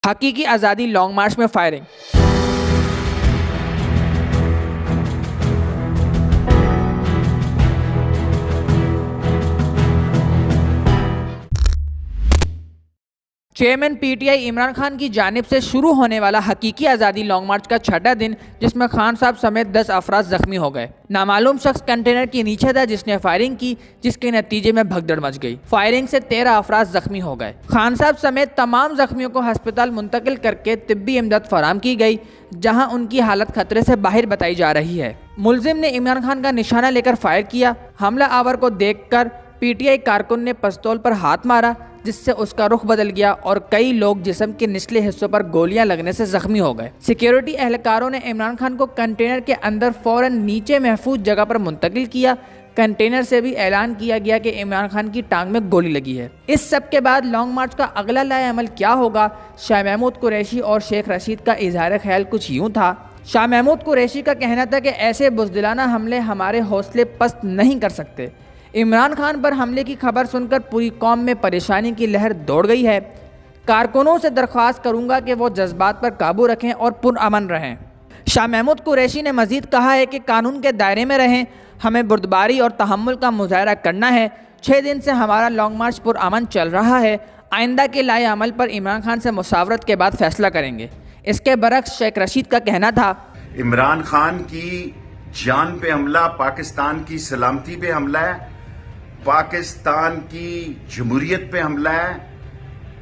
حقیقی آزادی long march میں firing. Chairman P T I Imran Khan کی جانب سے شروع ہونے والا حقیقی آزادی لانگ مارچ کا چھٹا دن، جس میں خان صاحب سمیت 10 افراد زخمی ہو گئے۔ نامعلوم شخص کنٹینر کے نیچے تھا جس نے فائرنگ کی، جس کے نتیجے میں بھگدڑ مچ گئی۔ فائرنگ سے 13 افراد زخمی ہو گئے۔ خان صاحب سمیت تمام زخمیوں کو ہسپتال منتقل کر کے طبی امداد فراہم کی گئی، جہاں ان کی حالت خطرے سے باہر بتائی جا رہی ہے۔ ملزم نے عمران خان کا نشانہ لے کر فائر کیا۔ حملہ آور کو دیکھ کر پی ٹی آئی کارکن نے پستول پر ہاتھ مارا، جس سے اس کا رخ بدل گیا اور کئی لوگ جسم کے نچلے حصوں پر گولیاں لگنے سے زخمی ہو گئے۔ سیکیورٹی اہلکاروں نے عمران خان کو کنٹینر کے اندر فوراً نیچے محفوظ جگہ پر منتقل کیا۔ کنٹینر سے بھی اعلان کیا گیا کہ عمران خان کی ٹانگ میں گولی لگی ہے۔ اس سب کے بعد لانگ مارچ کا اگلا لائحہ عمل کیا ہوگا؟ شاہ محمود قریشی اور شیخ رشید کا اظہار خیال کچھ یوں تھا۔ شاہ محمود قریشی کا کہنا تھا کہ ایسے بزدلانہ حملے ہمارے حوصلے پست نہیں کر سکتے۔ عمران خان پر حملے کی خبر سن کر پوری قوم میں پریشانی کی لہر دوڑ گئی ہے۔ کارکنوں سے درخواست کروں گا کہ وہ جذبات پر قابو رکھیں اور پرامن رہیں۔ شاہ محمود قریشی نے مزید کہا ہے کہ قانون کے دائرے میں رہیں، ہمیں بردباری اور تحمل کا مظاہرہ کرنا ہے۔ 6 دن سے ہمارا لانگ مارچ پرامن چل رہا ہے۔ آئندہ کے لائحہ عمل پر عمران خان سے مشاورت کے بعد فیصلہ کریں گے۔ اس کے برعکس شیخ رشید کا کہنا تھا، عمران خان کی جان پہ حملہ پاکستان کی سلامتی پہ حملہ ہے، پاکستان کی جمہوریت پہ حملہ ہے،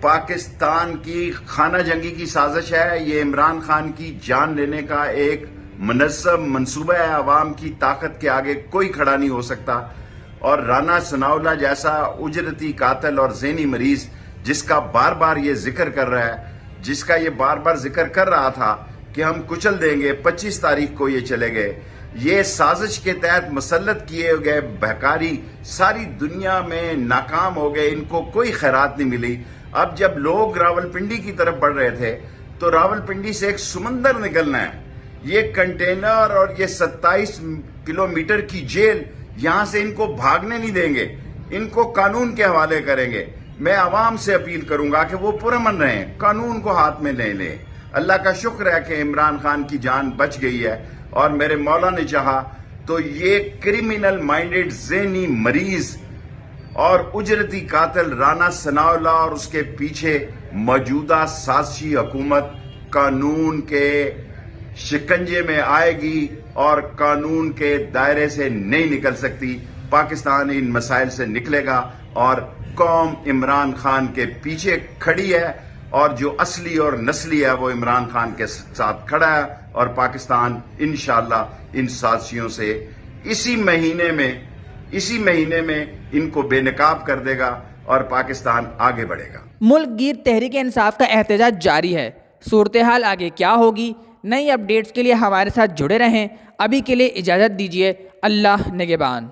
پاکستان کی خانہ جنگی کی سازش ہے۔ یہ عمران خان کی جان لینے کا ایک منظم منصوبہ ہے۔ عوام کی طاقت کے آگے کوئی کھڑا نہیں ہو سکتا، اور رانا ثناءاللہ جیسا اجرتی قاتل اور ذہنی مریض جس کا بار بار یہ ذکر کر رہا ہے، جس کا یہ بار بار ذکر کر رہا تھا کہ ہم کچل دیں گے، 25 تاریخ کو یہ چلے گئے، یہ سازش کے تحت مسلط کیے گئے بہکاری ساری دنیا میں ناکام ہو گئے، ان کو کوئی خیرات نہیں ملی۔ اب جب لوگ راولپنڈی کی طرف بڑھ رہے تھے تو راولپنڈی سے ایک سمندر نکلنا ہے۔ یہ کنٹینر اور یہ 27 کلومیٹر کی جیل، یہاں سے ان کو بھاگنے نہیں دیں گے، ان کو قانون کے حوالے کریں گے۔ میں عوام سے اپیل کروں گا کہ وہ پرامن رہیں، قانون کو ہاتھ میں لے لیں۔ اللہ کا شکر ہے کہ عمران خان کی جان بچ گئی ہے، اور میرے مولا نے چاہا تو یہ کرمینل مائنڈڈ ذہنی مریض اور اجرتی قاتل رانا ثناءاللہ اور اس کے پیچھے موجودہ سازشی حکومت قانون کے شکنجے میں آئے گی اور قانون کے دائرے سے نہیں نکل سکتی۔ پاکستان ان مسائل سے نکلے گا، اور قوم عمران خان کے پیچھے کھڑی ہے، اور جو اصلی اور نسلی ہے وہ عمران خان کے ساتھ کھڑا ہے، اور پاکستان انشاءاللہ ان سازشیوں سے اسی مہینے میں ان کو بے نقاب کر دے گا، اور پاکستان آگے بڑھے گا۔ ملک گیر تحریک انصاف کا احتجاج جاری ہے۔ صورتحال آگے کیا ہوگی؟ نئی اپڈیٹس کے لیے ہمارے ساتھ جڑے رہیں۔ ابھی کے لیے اجازت دیجیے۔ اللہ نگہبان۔